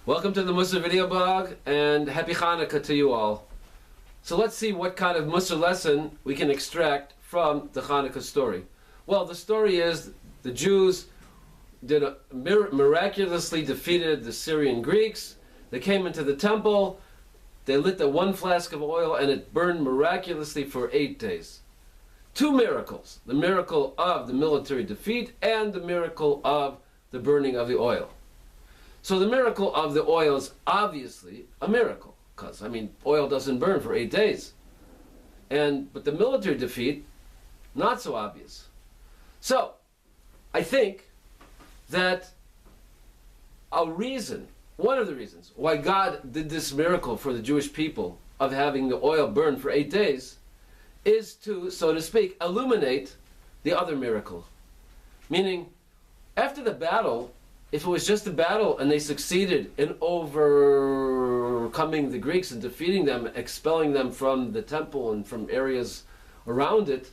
Welcome to the Mussar video blog and happy Chanukah to you all. So let's see what kind of Mussar lesson we can extract from the Chanukah story. Well, the story is the Jews miraculously defeated the Syrian Greeks. They came into the temple, they lit the one flask of oil and it burned miraculously for 8 days. Two miracles, the miracle of the military defeat and the miracle of the burning of the oil. So the miracle of the oil is obviously a miracle, because, oil doesn't burn for 8 days. But the military defeat, not so obvious. So, I think that one of the reasons why God did this miracle for the Jewish people of having the oil burn for 8 days is to, so to speak, illuminate the other miracle. Meaning, after the battle, if it was just a battle and they succeeded in overcoming the Greeks and defeating them, expelling them from the temple and from areas around it,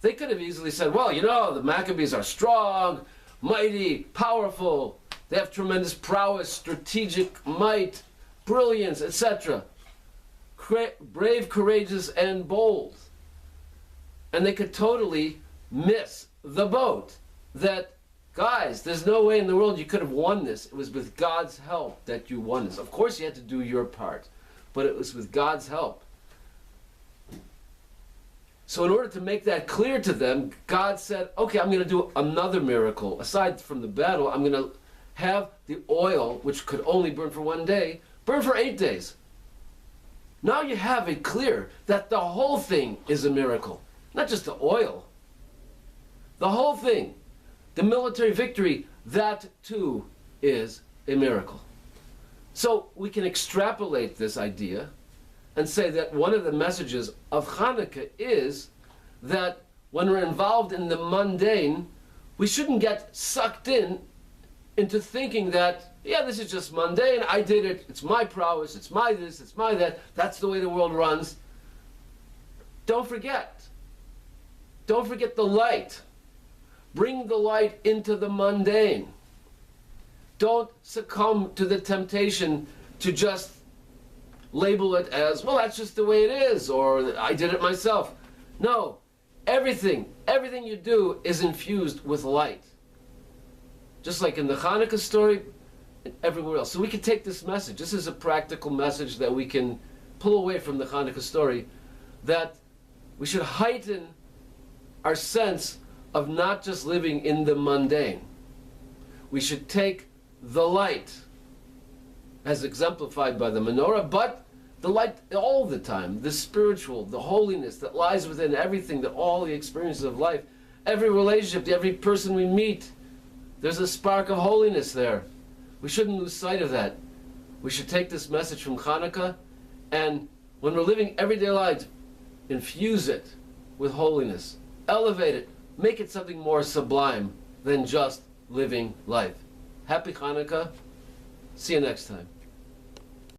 they could have easily said, well, the Maccabees are strong, mighty, powerful, they have tremendous prowess, strategic might, brilliance, etc. Brave, courageous, and bold. And they could totally miss the boat. That, guys, there's no way in the world you could have won this. It was with God's help that you won this. Of course you had to do your part, but it was with God's help. So in order to make that clear to them, God said, okay, I'm going to do another miracle. Aside from the battle, I'm going to have the oil, which could only burn for 1 day, burn for 8 days. Now you have it clear that the whole thing is a miracle. Not just the oil. The whole thing. The military victory, that too is a miracle. So we can extrapolate this idea and say that one of the messages of Chanukah is that when we're involved in the mundane, we shouldn't get sucked into thinking that, yeah, this is just mundane, I did it, it's my prowess, it's my this, it's my that, that's the way the world runs. Don't forget the light. Bring the light into the mundane. Don't succumb to the temptation to just label it as, well, that's just the way it is, or I did it myself. No, everything you do is infused with light. Just like in the Chanukah story and everywhere else. So we can take this message. This is a practical message that we can pull away from the Chanukah story, that we should heighten our sense of not just living in the mundane. We should take the light, as exemplified by the menorah, but the light all the time, the spiritual, the holiness that lies within everything, that all the experiences of life, every relationship, every person we meet, there's a spark of holiness there. We shouldn't lose sight of that. We should take this message from Chanukah, and when we're living everyday lives, infuse it with holiness. Elevate it. Make it something more sublime than just living life. Happy Chanukah. See you next time.